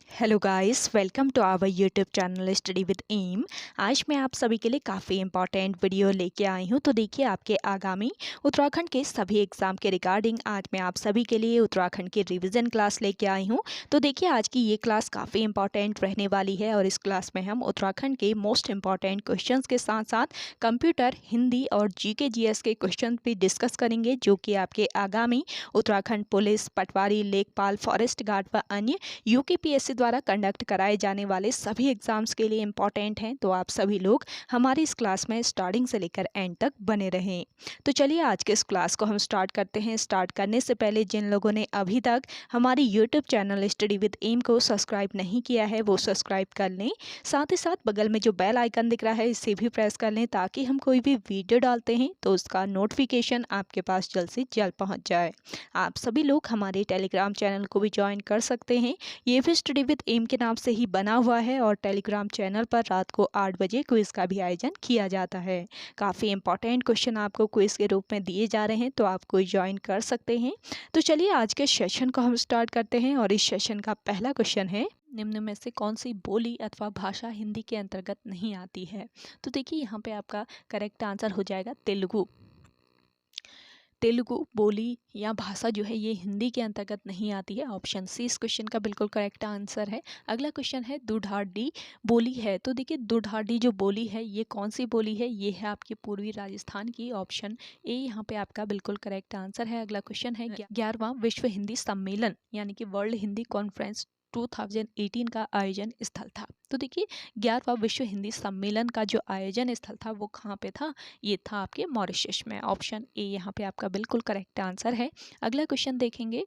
Hello guys, welcome to our YouTube channel study with M. आज मैं आप सभी के लिए काफ़ी इंपॉर्टेंट वीडियो लेके आई हूँ। तो देखिए, आपके आगामी उत्तराखंड के सभी एग्ज़ाम के रिगार्डिंग आज मैं आप सभी के लिए उत्तराखंड की रिवीजन क्लास लेके आई हूँ। तो देखिए, आज की ये क्लास काफ़ी इंपॉर्टेंट रहने वाली है और इस क्लास में हम उत्तराखंड के मोस्ट इंपॉर्टेंट क्वेश्चन के साथ साथ कंप्यूटर, हिंदी और जीके जीएस के क्वेश्चन भी डिस्कस करेंगे, जो कि आपके आगामी उत्तराखंड पुलिस, पटवारी, लेखपाल, फॉरेस्ट गार्ड व अन्य यूकेपीएससी द्वारा कंडक्ट कराए जाने वाले सभी एग्जाम्स के लिए इम्पॉर्टेंट हैं। तो आप सभी लोग हमारी इस क्लास में स्टार्टिंग से लेकर एंड तक बने रहें। तो चलिए, आज के इस क्लास को हम स्टार्ट करते हैं। स्टार्ट करने से पहले जिन लोगों ने अभी तक हमारी YouTube channel study with M को सब्सक्राइब नहीं किया है, वो सब्सक्राइब कर लें। साथ ही साथ बगल में जो बेल आइकन दिख रहा है, इसे भी प्रेस कर लें, ताकि हम कोई भी वीडियो डालते हैं तो उसका नोटिफिकेशन आपके पास जल्द से जल्द पहुँच जाए। आप सभी लोग हमारे टेलीग्राम चैनल को भी ज्वाइन कर सकते हैं। ये भी स्टडी विद एम के नाम से ही बना हुआ है और टेलीग्राम चैनल पर रात को 8 बजे क्विज़ का भी आयोजन किया जाता है। काफ़ी इंपॉर्टेंट क्वेश्चन आपको क्विज़ के रूप में दिए जा रहे हैं, तो आप कोई ज्वाइन कर सकते हैं। तो चलिए, आज के सेशन को हम स्टार्ट करते हैं और इस सेशन का पहला क्वेश्चन है, निम्न में से कौन सी बोली अथवा भाषा हिंदी के अंतर्गत नहीं आती है। तो देखिए, यहाँ पे आपका करेक्ट आंसर हो जाएगा तेलुगु। तेलुगु बोली या भाषा जो है ये हिंदी के अंतर्गत नहीं आती है। ऑप्शन सी इस क्वेश्चन का बिल्कुल करेक्ट आंसर है। अगला क्वेश्चन है, दुधाडी बोली है। तो देखिए, दुधाडी जो बोली है ये कौन सी बोली है? ये है आपकी पूर्वी राजस्थान की। ऑप्शन ए यहाँ पे आपका बिल्कुल करेक्ट आंसर है। अगला क्वेश्चन है, 11वां विश्व हिंदी सम्मेलन यानी कि वर्ल्ड हिंदी कॉन्फ्रेंस 2018 का आयोजन स्थल था। तो देखिए, 11वां विश्व हिंदी सम्मेलन का जो आयोजन स्थल था वो कहाँ पे था? ये था आपके मॉरिशस में। ऑप्शन ए यहाँ पे आपका बिल्कुल करेक्ट आंसर है। अगला क्वेश्चन देखेंगे,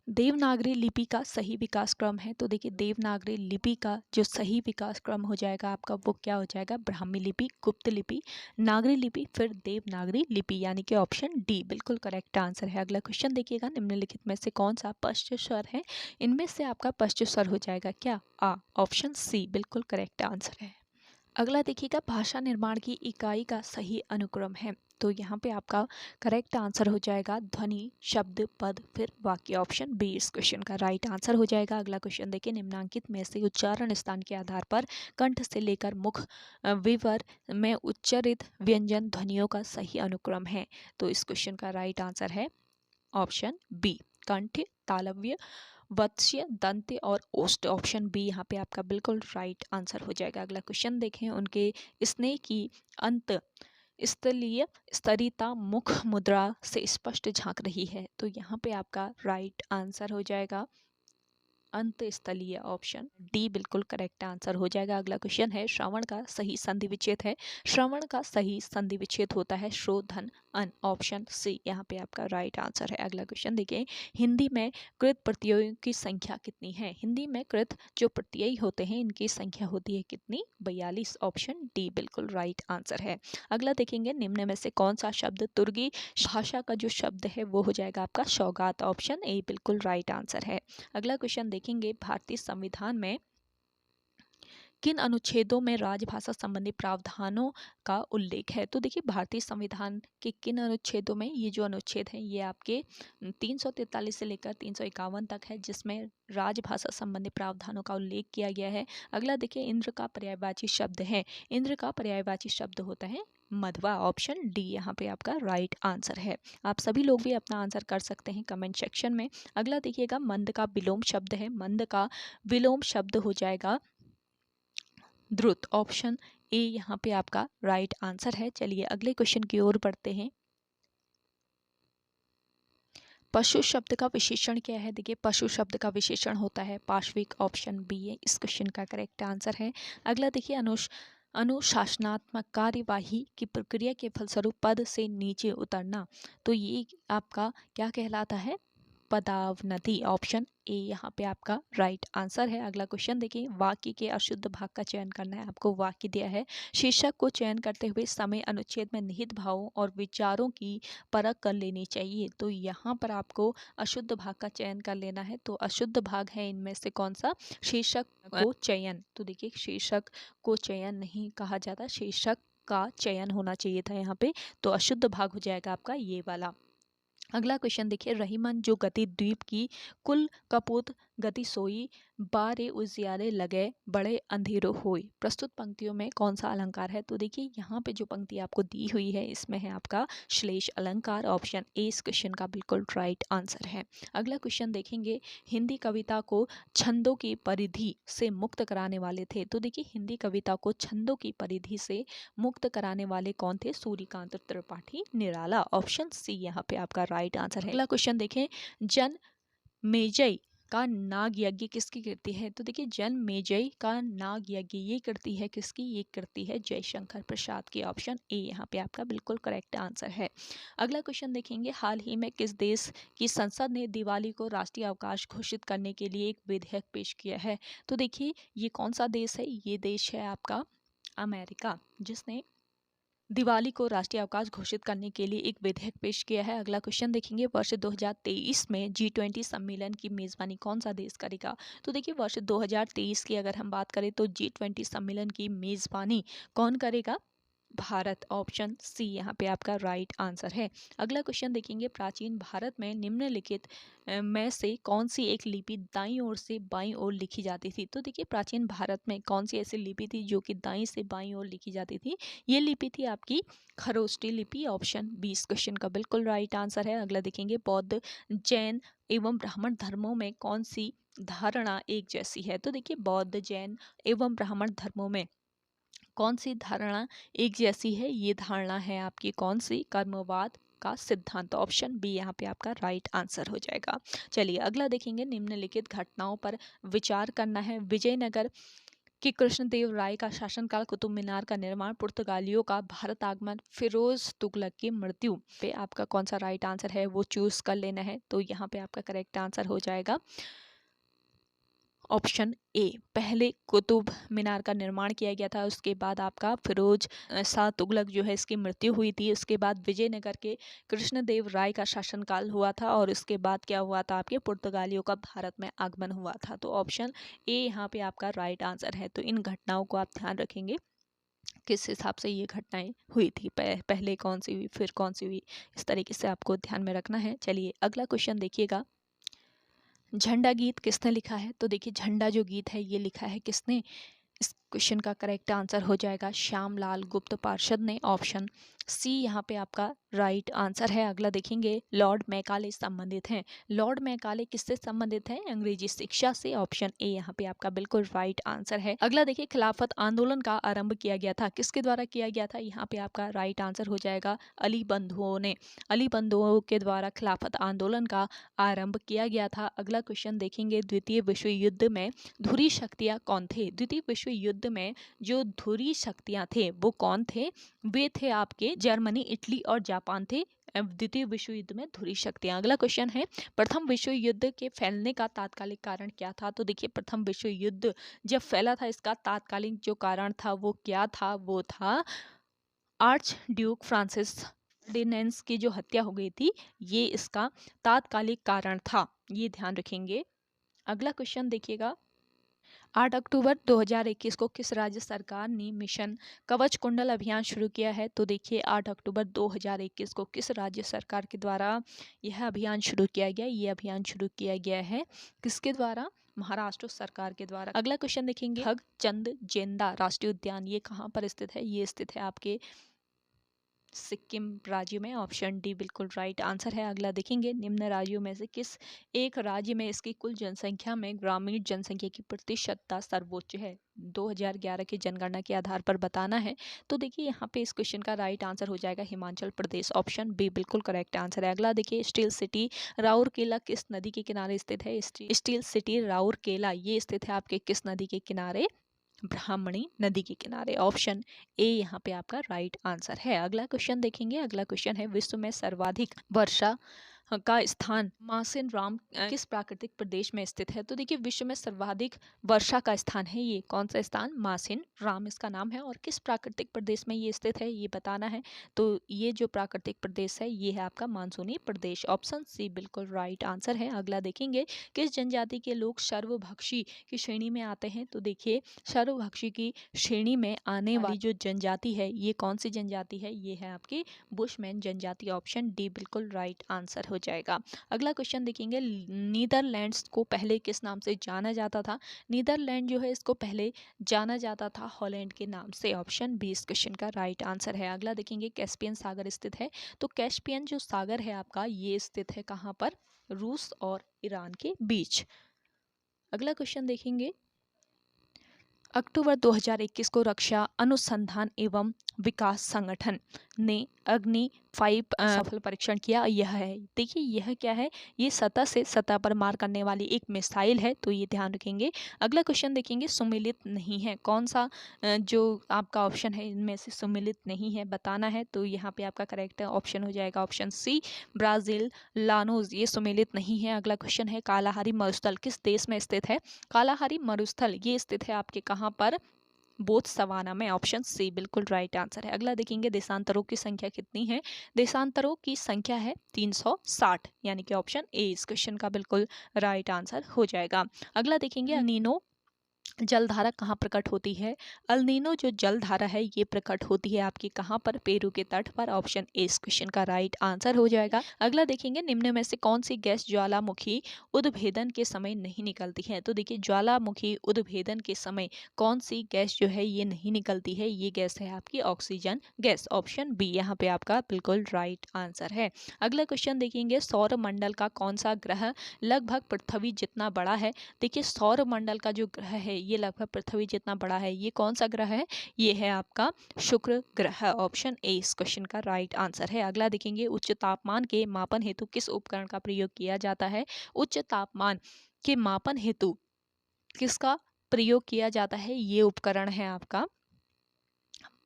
देवनागरी लिपि का सही विकास क्रम है। तो देखिए, देवनागरी लिपि का जो सही विकास क्रम हो जाएगा आपका, वो क्या हो जाएगा? ब्राह्मी लिपि, गुप्त लिपि, नागरी लिपि, फिर देवनागरी लिपि, यानी कि ऑप्शन डी बिल्कुल करेक्ट आंसर है। अगला क्वेश्चन देखिएगा, निम्नलिखित में से कौन सा पश्च स्वर है? इनमें से आपका पश्च स्वर हो जाएगा क्या? आ। ऑप्शन सी बिल्कुल करेक्ट आंसर है। अगला देखिएगा, भाषा निर्माण की इकाई का सही अनुक्रम है। तो यहाँ पे आपका करेक्ट आंसर हो जाएगा ध्वनि, शब्द, पद, फिर वाक्य। ऑप्शन बी इस क्वेश्चन का राइट आंसर हो जाएगा। अगला क्वेश्चन देखिए, निम्नांकित में से उच्चारण स्थान के आधार पर कंठ से लेकर मुख विवर में उच्चरित व्यंजन ध्वनियों का सही अनुक्रम है। तो इस क्वेश्चन का राइट आंसर है ऑप्शन बी, कंठ, तालव्य, वत्स्य, दंत्य और ओष्ठ। ऑप्शन बी यहाँ पे आपका बिल्कुल राइट आंसर हो जाएगा। अगला क्वेश्चन देखें, उनके स्नेह की अंत स्थलीय स्तरिता मुख मुद्रा से स्पष्ट झांक रही है। तो यहाँ पे आपका राइट आंसर हो जाएगा अंत स्थलीय। ऑप्शन डी बिल्कुल करेक्ट आंसर हो जाएगा। अगला क्वेश्चन है, श्रवण का सही संधि विच्छेद है। श्रवण का सही संधि विच्छेद होता है श्रो धन अन। ऑप्शन सी यहाँ पे आपका राइट आंसर है। अगला क्वेश्चन देखिए, हिंदी में कृत प्रत्ययों की संख्या कितनी है? हिंदी में कृत जो प्रत्यय होते हैं इनकी संख्या होती है कितनी? 42। ऑप्शन डी बिल्कुल राइट आंसर है। अगला देखेंगे, निम्न में से कौन सा शब्द तुर्की भाषा का जो शब्द है वो हो जाएगा आपका सौगात। ऑप्शन ए बिल्कुल राइट आंसर है। अगला क्वेश्चन देखेंगे, भारतीय संविधान में किन अनुच्छेदों में राजभाषा संबंधी प्रावधानों का उल्लेख है? तो देखिए, भारतीय संविधान के किन अनुच्छेदों में, ये जो अनुच्छेद हैं ये आपके 343 से लेकर 351 तक है, जिसमें राजभाषा संबंधी प्रावधानों का उल्लेख किया गया है। अगला देखिए, इंद्र का पर्यायवाची शब्द है। इंद्र का पर्यायवाची शब्द होता है मध्वा। ऑप्शन डी यहाँ पे आपका राइट आंसर है। आप सभी लोग भी अपना आंसर कर सकते हैं कमेंट सेक्शन में। अगला देखिएगा, मंद का विलोम शब्द है। मंद का विलोम शब्द हो जाएगा द्रुत। ऑप्शन ए यहाँ पे आपका राइट आंसर है। चलिए अगले क्वेश्चन की ओर बढ़ते हैं। पशु शब्द का विशेषण क्या है? देखिए, पशु शब्द का विशेषण होता है पाश्विक। ऑप्शन बी है इस क्वेश्चन का करेक्ट आंसर है। अगला देखिए, अनुशासनात्मक कार्यवाही की प्रक्रिया के फलस्वरूप पद से नीचे उतरना, तो ये आपका क्या कहलाता है? पदावनति। ऑप्शन ए यहाँ पे आपका राइट आंसर है। अगला क्वेश्चन देखिए, वाक्य के अशुद्ध भाग का चयन करना है। आपको वाक्य दिया है, शीर्षक को चयन करते हुए समय अनुच्छेद में निहित भावों और विचारों की परख कर लेनी चाहिए। तो यहाँ पर आपको अशुद्ध भाग का चयन कर लेना है। तो अशुद्ध भाग है इनमें से कौन सा? शीर्षक को चयन। तो देखिए, शीर्षक को चयन नहीं कहा जाता, शीर्षक का चयन होना चाहिए था यहाँ पे। तो अशुद्ध भाग हो जाएगा आपका ये वाला। अगला क्वेश्चन देखिए, रहीमन जो गति द्वीप की कुल कपूत गति सोई, बारे उजियारे लगे बड़े अंधेरो होई। प्रस्तुत पंक्तियों में कौन सा अलंकार है? तो देखिए यहाँ पे जो पंक्ति आपको दी हुई है इसमें है आपका श्लेष अलंकार। ऑप्शन ए इस क्वेश्चन का बिल्कुल राइट आंसर है। अगला क्वेश्चन देखेंगे, हिंदी कविता को छंदों की परिधि से मुक्त कराने वाले थे। तो देखिए हिंदी कविता को छंदों की परिधि से मुक्त कराने वाले कौन थे? सूर्यकांत त्रिपाठी निराला। ऑप्शन सी यहाँ पे आपका राइट आंसर है। अगला क्वेश्चन देखें, जन मेजय का नाग यज्ञ किसकी कृति है? तो देखिए जन मेजय का नाग यज्ञ ये कृति है किसकी? ये कृति है जयशंकर प्रसाद की। ऑप्शन ए यहाँ पे आपका बिल्कुल करेक्ट आंसर है। अगला क्वेश्चन देखेंगे, हाल ही में किस देश की संसद ने दिवाली को राष्ट्रीय अवकाश घोषित करने के लिए एक विधेयक पेश किया है? तो देखिए ये कौन सा देश है? ये देश है आपका अमेरिका, जिसने दिवाली को राष्ट्रीय अवकाश घोषित करने के लिए एक विधेयक पेश किया है। अगला क्वेश्चन देखेंगे, वर्ष 2023 में G20 सम्मेलन की मेजबानी कौन सा देश करेगा? तो देखिए वर्ष 2023 की अगर हम बात करें तो G20 सम्मेलन की मेजबानी कौन करेगा? भारत। ऑप्शन सी यहाँ पे आपका राइट आंसर है। अगला क्वेश्चन देखेंगे, प्राचीन भारत में निम्नलिखित में से कौन सी एक लिपि दाईं ओर से बाईं ओर लिखी जाती थी? तो देखिए प्राचीन भारत में कौन सी ऐसी लिपि थी जो कि दाईं से बाईं ओर लिखी जाती थी? ये लिपि थी आपकी खरोष्टी लिपि। ऑप्शन बी इस क्वेश्चन का बिल्कुल राइट आंसर है। अगला देखेंगे, बौद्ध, जैन एवं ब्राह्मण धर्मों में कौन सी धारणा एक जैसी है? तो देखिए बौद्ध, जैन एवं ब्राह्मण धर्मों में कौन सी धारणा एक जैसी है? ये धारणा है आपकी कौन सी? कर्मवाद का सिद्धांत। ऑप्शन बी यहाँ पे आपका राइट आंसर हो जाएगा। चलिए अगला देखेंगे, निम्नलिखित घटनाओं पर विचार करना है। विजयनगर कि कृष्णदेव राय का शासनकाल, कुतुब मीनार का निर्माण, पुर्तगालियों का भारत आगमन, फिरोज तुगलक की मृत्यु पे आपका कौन सा राइट आंसर है वो चूज कर लेना है। तो यहाँ पे आपका करेक्ट आंसर हो जाएगा ऑप्शन ए, पहले कुतुब मीनार का निर्माण किया गया था, उसके बाद आपका फिरोज शाह तुगलक जो है इसकी मृत्यु हुई थी, उसके बाद विजयनगर के कृष्णदेव राय का शासनकाल हुआ था और उसके बाद क्या हुआ था? आपके पुर्तगालियों का भारत में आगमन हुआ था। तो ऑप्शन ए यहाँ पे आपका राइट आंसर है। तो इन घटनाओं को आप ध्यान रखेंगे किस हिसाब से ये घटनाएं हुई थी, पहले कौन सी हुई फिर कौन सी हुई, इस तरीके से आपको ध्यान में रखना है। चलिए अगला क्वेश्चन देखिएगा, झंडा गीत किसने लिखा है? तो देखिए झंडा जो गीत है ये लिखा है किसने? इस क्वेश्चन का करेक्ट आंसर हो जाएगा श्यामलाल गुप्त पार्षद ने। ऑप्शन सी यहाँ पे आपका राइट आंसर है। अगला देखेंगे, लॉर्ड मैकाले संबंधित हैं। लॉर्ड मैकाले किससे संबंधित हैं? अंग्रेजी शिक्षा से। ऑप्शन ए यहाँ पे आपका बिल्कुल राइट आंसर है। अगला देखिए, खिलाफत आंदोलन का आरंभ किया गया था, किसके द्वारा किया गया था? यहाँ पे आपका राइट आंसर हो जाएगा अली बंधुओं ने। अली बंधुओं के द्वारा खिलाफत आंदोलन का आरंभ किया गया था। अगला क्वेश्चन देखेंगे, द्वितीय विश्व युद्ध में धुरी शक्तियाँ कौन थे? द्वितीय विश्व युद्ध में जो धुरी शक्तियाँ थे वो कौन थे? वे थे आपके जर्मनी, इटली और जापान थे द्वितीय विश्व युद्ध में धुरी शक्तियां। अगला क्वेश्चन है, प्रथम विश्व युद्ध के फैलने का तात्कालिक कारण क्या था? तो देखिए प्रथम विश्व युद्ध जब फैला था इसका तात्कालिक जो कारण था वो क्या था? वो था आर्च ड्यूक फ्रांसिस फर्डिनेंड की जो हत्या हो गई थी, ये इसका तात्कालिक कारण था, ये ध्यान रखेंगे। अगला क्वेश्चन देखिएगा, 8 अक्टूबर 2021 को किस राज्य सरकार ने मिशन कवच कुंडल अभियान शुरू किया है? तो देखिए 8 अक्टूबर 2021 को किस राज्य सरकार के द्वारा यह अभियान शुरू किया गया? ये अभियान शुरू किया गया है किसके द्वारा? महाराष्ट्र सरकार के द्वारा। अगला क्वेश्चन देखेंगे, हगचंद जेंदा राष्ट्रीय उद्यान ये कहाँ पर स्थित है? ये स्थित है आपके सिक्किम राज्य में। ऑप्शन डी बिल्कुल राइट आंसर है। अगला देखेंगे, निम्न राज्यों में से किस एक राज्य में इसकी कुल जनसंख्या में ग्रामीण जनसंख्या की प्रतिशतता सर्वोच्च है? 2011 की जनगणना के आधार पर बताना है। तो देखिए यहाँ पे इस क्वेश्चन का राइट आंसर हो जाएगा हिमाचल प्रदेश। ऑप्शन बी बिल्कुल करेक्ट आंसर है। अगला देखिए, स्टील सिटी राउरकेला किस नदी के किनारे स्थित है? स्टील सिटी राउरकेला ये स्थित है आपके किस नदी के किनारे? ब्राह्मणी नदी के किनारे। ऑप्शन ए यहाँ पे आपका राइट आंसर है। अगला क्वेश्चन देखेंगे, अगला क्वेश्चन है, विश्व में सर्वाधिक वर्षा का स्थान मासिन राम किस प्राकृतिक प्रदेश में स्थित है? तो देखिए विश्व में सर्वाधिक वर्षा का स्थान है ये कौन सा स्थान? मासिन राम इसका नाम है। और किस प्राकृतिक प्रदेश में ये स्थित है ये बताना है। तो ये जो प्राकृतिक प्रदेश है ये है आपका मानसूनी प्रदेश। ऑप्शन सी बिल्कुल राइट आंसर है। अगला देखेंगे, किस जनजाति के लोग सर्वभक्षी की श्रेणी में आते हैं? तो देखिए सर्वभक्षी की श्रेणी में आने वाली जो जनजाति है ये कौन सी जनजाति है? ये है आपकी बुशमैन जनजाति। ऑप्शन डी बिल्कुल राइट आंसर हो हो जाएगा। अगला क्वेश्चन देखेंगे, नीदरलैंड्स को पहले किस नाम से जाना जाता था? नीदरलैंड जो है इसको पहले जाना जाता था हॉलैंड के नाम से। ऑप्शन बी इस क्वेश्चन का राइट आंसर है। अगला देखेंगे, कैस्पियन सागर स्थित है। तो कैस्पियन जो सागर है आपका, ये स्थित है कहाँ पर? रूस और ईरान के बीच। अगला क्वेश्चन देखेंगे, अक्टूबर 2021 को रक्षा अनुसंधान एवं विकास संगठन ने अग्नि 5 सफल परीक्षण किया। यह है, देखिए यह क्या है, ये सतह से सतह पर मार करने वाली एक मिसाइल है, तो ये ध्यान रखेंगे। अगला क्वेश्चन देखेंगे, सुमेलित नहीं है, कौन सा जो आपका ऑप्शन है इनमें से सुमेलित नहीं है बताना है। तो यहाँ पे आपका करेक्ट ऑप्शन हो जाएगा ऑप्शन सी, ब्राज़ील, लानोस, ये सुमेलित नहीं है। अगला क्वेश्चन है, कालाहारी मरुस्थल किस देश में स्थित है? कालाहारी मरुस्थल ये स्थित है आपके कहाँ पर? बोत्सवाना में। ऑप्शन सी बिल्कुल राइट आंसर है। अगला देखेंगे, देशांतरों की संख्या कितनी है? देशांतरों की संख्या है 360, यानी कि ऑप्शन ए इस क्वेश्चन का बिल्कुल राइट आंसर हो जाएगा। अगला देखेंगे, अल नीनो जलधारा कहाँ प्रकट होती है? अल नीनो जो जलधारा है ये प्रकट होती है आपकी कहाँ पर? पेरू के तट पर। ऑप्शन ए इस क्वेश्चन का राइट आंसर हो जाएगा। अगला देखेंगे, निम्न में से कौन सी गैस ज्वालामुखी उद्भेदन के समय नहीं निकलती है? तो देखिए, ज्वालामुखी उद्भेदन के समय कौन सी गैस जो है ये नहीं निकलती है? ये गैस है आपकी ऑक्सीजन गैस। ऑप्शन बी यहाँ पे आपका बिल्कुल राइट आंसर है। अगला क्वेश्चन देखेंगे, सौर मंडल का कौन सा ग्रह लगभग पृथ्वी जितना बड़ा है? देखिए, सौर मंडल का जो ग्रह है ये लगभग पृथ्वी जितना बड़ा है। ये कौन सा ग्रह है? ये है आपका शुक्र ग्रह। ऑप्शन ए इस क्वेश्चन का राइट आंसर है। अगला देखेंगे, उच्च तापमान के मापन हेतु किस उपकरण का प्रयोग किया जाता है? उच्च तापमान के मापन हेतु किसका प्रयोग किया जाता है? ये उपकरण है आपका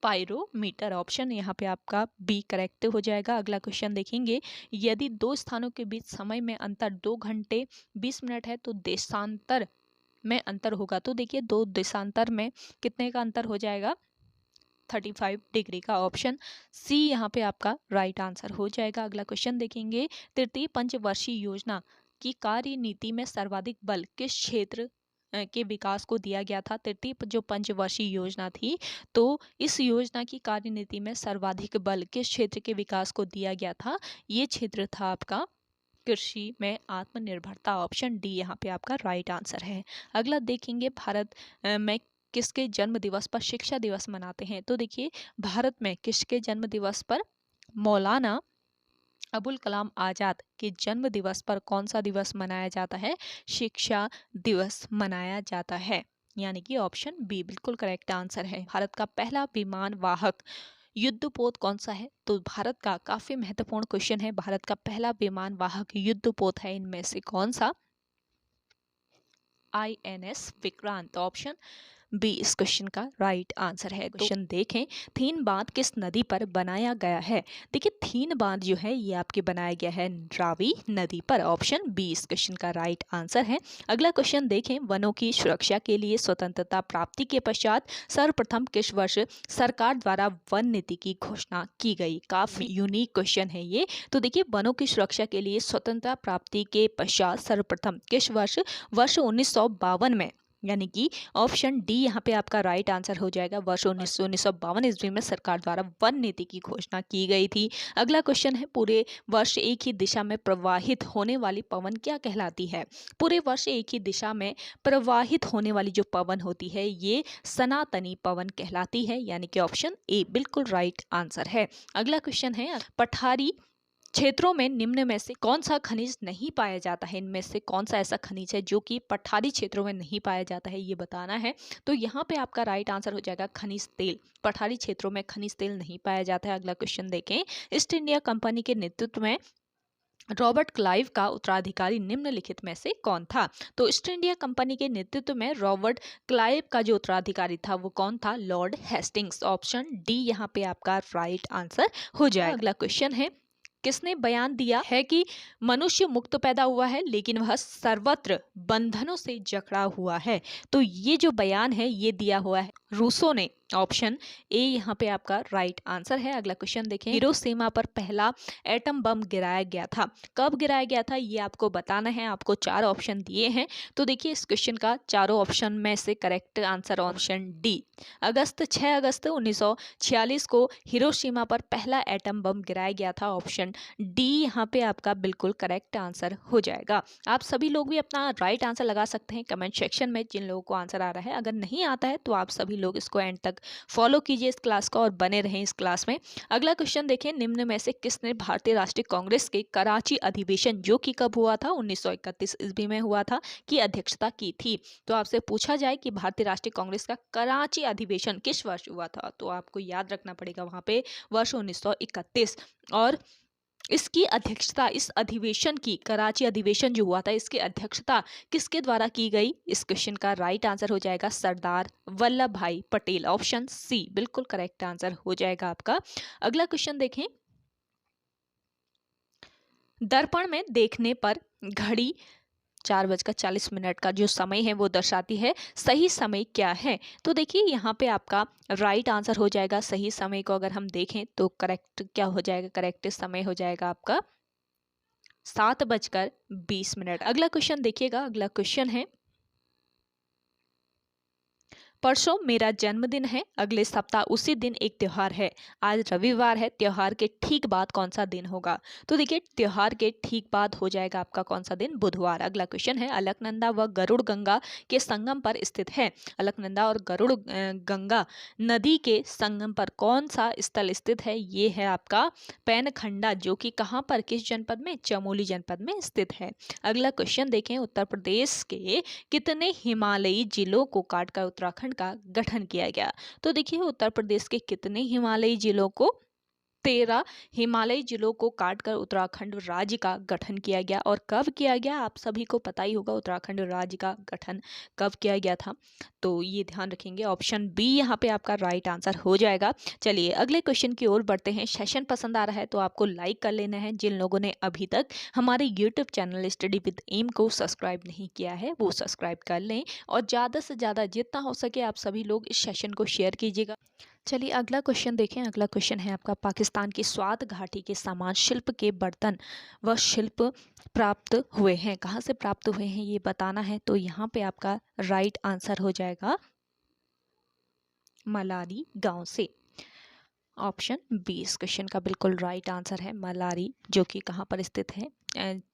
पायरोमीटर। ऑप्शन यहाँ पे आपका बी करेक्ट हो जाएगा। अगला क्वेश्चन देखेंगे, यदि दो स्थानों के बीच समय में अंतर 2 घंटे 20 मिनट है तो देशांतर में अंतर होगा। तो देखिए, दो देशांतर में कितने का अंतर हो जाएगा? 35 डिग्री का। ऑप्शन सी यहाँ पे आपका राइट आंसर हो जाएगा। अगला क्वेश्चन देखेंगे, तृतीय पंचवर्षीय योजना की कार्यनीति में सर्वाधिक बल किस क्षेत्र के विकास को दिया गया था? तृतीय जो पंचवर्षीय योजना थी, तो इस योजना की कार्यनीति में सर्वाधिक बल किस क्षेत्र के विकास को दिया गया था? ये क्षेत्र था आपका कृषि में आत्मनिर्भरता। ऑप्शन डी यहाँ पे आपका राइट आंसर है। अगला देखेंगे, भारत में किसके जन्म दिवस पर शिक्षा दिवस मनाते हैं? तो देखिए, भारत में किसके जन्म दिवस पर? मौलाना अबुल कलाम आजाद के जन्म दिवस पर कौन सा दिवस मनाया जाता है? शिक्षा दिवस मनाया जाता है, यानी कि ऑप्शन बी बिल्कुल करेक्ट आंसर है। भारत का पहला विमान वाहक युद्धपोत कौन सा है? तो भारत का काफी महत्वपूर्ण क्वेश्चन है, भारत का पहला विमान वाहक युद्धपोत है इनमें से कौन सा? INS विक्रांत। ऑप्शन बी इस क्वेश्चन का राइट आंसर है। क्वेश्चन देखें, थीन बांध किस नदी पर बनाया गया है? देखिए, थीन बांध जो है ये आपके बनाया गया है रावी नदी पर। ऑप्शन बी इस क्वेश्चन का राइट आंसर है। अगला क्वेश्चन देखें, वनों की सुरक्षा के लिए स्वतंत्रता प्राप्ति के पश्चात सर्वप्रथम किस वर्ष सरकार द्वारा वन नीति की घोषणा की गई? काफी यूनिक क्वेश्चन है ये। तो देखिए, वनों की सुरक्षा के लिए स्वतंत्रता प्राप्ति के पश्चात सर्वप्रथम किस वर्ष? वर्ष 1952 में, यानी कि ऑप्शन डी यहाँ पे आपका राइट आंसर हो जाएगा। वर्ष 1952 ईस्वी में सरकार द्वारा वन नीति की घोषणा की गई थी। अगला क्वेश्चन है, पूरे वर्ष एक ही दिशा में प्रवाहित होने वाली पवन क्या कहलाती है? पूरे वर्ष एक ही दिशा में प्रवाहित होने वाली जो पवन होती है ये सनातनी पवन कहलाती है, यानी कि ऑप्शन ए बिल्कुल राइट आंसर है। अगला क्वेश्चन है, पठारी क्षेत्रों में निम्न में से कौन सा खनिज नहीं पाया जाता है? इनमें से कौन सा ऐसा खनिज है जो कि पठारी क्षेत्रों में नहीं पाया जाता है, ये बताना है। तो यहाँ पे आपका राइट आंसर हो जाएगा खनिज तेल। पठारी क्षेत्रों में खनिज तेल नहीं पाया जाता है। अगला क्वेश्चन देखें, ईस्ट इंडिया कंपनी के नेतृत्व में रॉबर्ट क्लाइव का उत्तराधिकारी निम्नलिखित में से कौन था? तो ईस्ट इंडिया कंपनी के नेतृत्व में रॉबर्ट क्लाइव का जो उत्तराधिकारी था वो कौन था? Lord Hastings. ऑप्शन डी यहाँ पे आपका राइट आंसर हो जाएगा। अगला क्वेश्चन है, किसने बयान दिया है कि मनुष्य मुक्त पैदा हुआ है लेकिन वह सर्वत्र बंधनों से जकड़ा हुआ है? तो ये जो बयान है ये दिया हुआ है रूसो ने। ऑप्शन ए यहाँ पे आपका राइट आंसर है। अगला क्वेश्चन देखें, हिरोशिमा पर पहला एटम बम गिराया गया था, कब गिराया गया था ये आपको बताना है। आपको 4 ऑप्शन दिए हैं, तो देखिए इस क्वेश्चन का चारों ऑप्शन में से करेक्ट आंसर ऑप्शन डी, 6 अगस्त 1946 को हिरोशिमा पर पहला एटम बम गिराया गया था। ऑप्शन डी यहाँ पे आपका बिल्कुल करेक्ट आंसर हो जाएगा। आप सभी लोग भी अपना राइट आंसर लगा सकते हैं कमेंट सेक्शन में, जिन लोगों को आंसर आ रहा है। अगर नहीं आता है तो आप सभी लोग इसको एंड तक फॉलो कीजिए इस क्लास का और बने रहें इस क्लास में। अगला क्वेश्चन देखें, निम्न में से किसने भारतीय राष्ट्रीय कांग्रेस के कराची अधिवेशन, जो कि कब हुआ था 1931 ईस्वी में हुआ था, की अध्यक्षता की थी। तो आपसे पूछा जाए कि भारतीय राष्ट्रीय कांग्रेस का कराची अधिवेशन किस वर्ष हुआ था, तो आपको याद रखना पड़ेगा वहां पे वर्ष 1931। और इसकी अध्यक्षता, इस अधिवेशन की, कराची अधिवेशन जो हुआ था, इसकी अध्यक्षता किसके द्वारा की गई? इस क्वेश्चन का राइट आंसर हो जाएगा सरदार वल्लभ भाई पटेल। ऑप्शन सी बिल्कुल करेक्ट आंसर हो जाएगा आपका। अगला क्वेश्चन देखें, दर्पण में देखने पर घड़ी 4:40 का जो समय है वो दर्शाती है, सही समय क्या है? तो देखिए यहाँ पे आपका राइट आंसर हो जाएगा। सही समय को अगर हम देखें तो करेक्ट क्या हो जाएगा? करेक्ट समय हो जाएगा आपका 7:20। अगला क्वेश्चन देखिएगा। अगला क्वेश्चन है, परसों मेरा जन्मदिन है, अगले सप्ताह उसी दिन एक त्योहार है, आज रविवार है, त्योहार के ठीक बाद कौन सा दिन होगा? तो देखिए त्योहार के ठीक बाद हो जाएगा आपका कौन सा दिन? बुधवार। अगला क्वेश्चन है, अलकनंदा व गरुड़ गंगा के संगम पर स्थित है। अलकनंदा और गरुड़ गंगा नदी के संगम पर कौन सा स्थल स्थित है? ये है आपका पैनखंडा, जो कि कहाँ पर, किस जनपद में? चमोली जनपद में स्थित है। अगला क्वेश्चन देखें, उत्तर प्रदेश के कितने हिमालयी जिलों को काटकर उत्तराखंड का गठन किया गया? तो देखिए उत्तर प्रदेश के कितने हिमालयी जिलों को, 13 हिमालयी जिलों को काटकर उत्तराखंड राज्य का गठन किया गया। और कब किया गया? आप सभी को पता ही होगा उत्तराखंड राज्य का गठन कब किया गया था, तो ये ध्यान रखेंगे। ऑप्शन बी यहाँ पे आपका राइट आंसर हो जाएगा। चलिए अगले क्वेश्चन की ओर बढ़ते हैं। सेशन पसंद आ रहा है तो आपको लाइक कर लेना है। जिन लोगों ने अभी तक हमारे YouTube channel study with M को सब्सक्राइब नहीं किया है वो सब्सक्राइब कर लें, और ज़्यादा से ज़्यादा जितना हो सके आप सभी लोग इस सेशन को शेयर कीजिएगा। चलिए अगला क्वेश्चन देखें। अगला क्वेश्चन है आपका, पाकिस्तान की स्वात घाटी के समान शिल्प के बर्तन व शिल्प प्राप्त हुए हैं, कहाँ से प्राप्त हुए हैं ये बताना है। तो यहाँ पे आपका राइट आंसर हो जाएगा मलारी गांव से। ऑप्शन बी इस क्वेश्चन का बिल्कुल राइट आंसर है, मलारी, जो कि कहाँ पर स्थित है?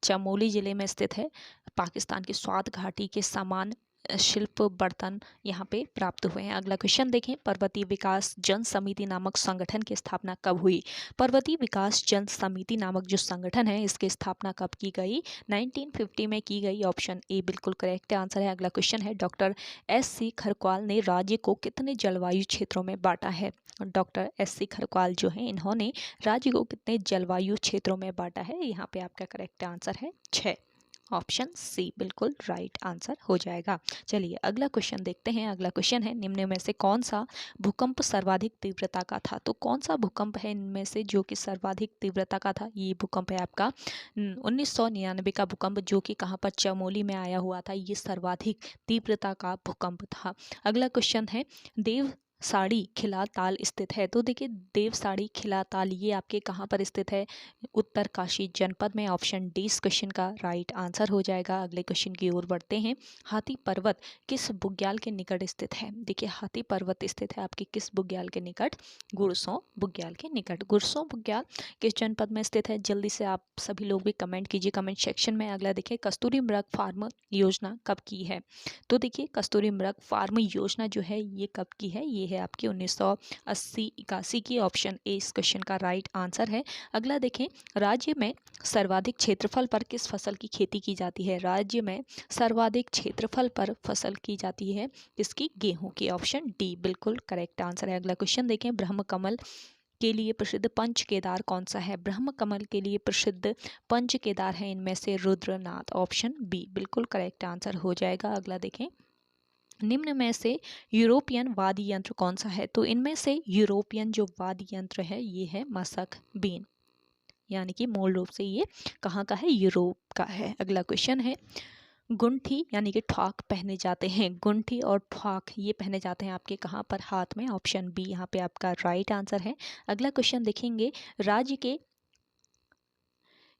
चमोली जिले में स्थित है। पाकिस्तान की स्वात घाटी के समान शिल्प बर्तन यहाँ पे प्राप्त हुए हैं। अगला क्वेश्चन देखें, पर्वतीय विकास जन समिति नामक संगठन की स्थापना कब हुई? पर्वतीय विकास जन समिति नामक जो संगठन है इसकी स्थापना कब की गई? 1950 में की गई। ऑप्शन ए बिल्कुल करेक्ट आंसर है। अगला क्वेश्चन है, डॉक्टर एस.सी. खरक्वाल ने राज्य को कितने जलवायु क्षेत्रों में बांटा है? Doctor SC. खरक्वाल जो है इन्होंने राज्य को कितने जलवायु क्षेत्रों में बांटा है? यहाँ पे आपका करेक्ट आंसर है 6। ऑप्शन सी बिल्कुल राइट आंसर हो जाएगा। चलिए अगला क्वेश्चन देखते हैं। अगला क्वेश्चन है, निम्न में से कौन सा भूकंप सर्वाधिक तीव्रता का था? तो कौन सा भूकंप है इनमें से जो कि सर्वाधिक तीव्रता का था? ये भूकंप है आपका 1999 का भूकंप, जो कि कहाँ पर? चमोली में आया हुआ था। ये सर्वाधिक तीव्रता का भूकंप था। अगला क्वेश्चन है, देव साड़ी खिलाताल स्थित है। तो देखिए देवसाड़ी खिलाताल ये आपके कहाँ पर स्थित है? उत्तरकाशी जनपद में। ऑप्शन डी इस क्वेश्चन का राइट आंसर हो जाएगा। अगले क्वेश्चन की ओर बढ़ते हैं। हाथी पर्वत किस बुग्याल के निकट स्थित है? देखिए हाथी पर्वत स्थित है आपके किस बुग्याल के निकट? गुरसों बुग्याल के निकट। गुरसों बुग्याल किस जनपद में स्थित है? जल्दी से आप सभी लोग भी कमेंट कीजिए कमेंट सेक्शन में। अगला देखिए, कस्तूरी मृग फार्म योजना कब की है? तो देखिए कस्तूरी मृग फार्म योजना जो है ये कब की है? ये है आपकी 1980-81 की। ऑप्शन ए इस क्वेश्चन का राइट आंसर है। अगला देखें, राज्य में सर्वाधिक क्षेत्रफल पर किस फसल की खेती की जाती है? राज्य में सर्वाधिक क्षेत्रफल पर फसल की जाती है किसकी? गेहूं की। ऑप्शन डी बिल्कुल करेक्ट आंसर है। अगला क्वेश्चन देखें, ब्रह्म कमल के लिए प्रसिद्ध पंच केदार कौन सा है? ब्रह्म कमल के लिए प्रसिद्ध पंच केदार है इनमें से रुद्रनाथ। ऑप्शन बी बिल्कुल करेक्ट आंसर हो जाएगा। अगला देखें, निम्न में से यूरोपियन वाद्य यंत्र कौन सा है? तो इनमें से यूरोपियन जो वाद्य यंत्र है ये है मसक बीन, यानी कि मूल रूप से ये कहाँ का है? यूरोप का है। अगला क्वेश्चन है, गुंठी यानी कि ठॉक पहने जाते हैं। गुंठी और ठॉक ये पहने जाते हैं आपके कहाँ पर, हाथ में। ऑप्शन बी यहाँ पे आपका राइट आंसर है। अगला क्वेश्चन देखेंगे, राज्य के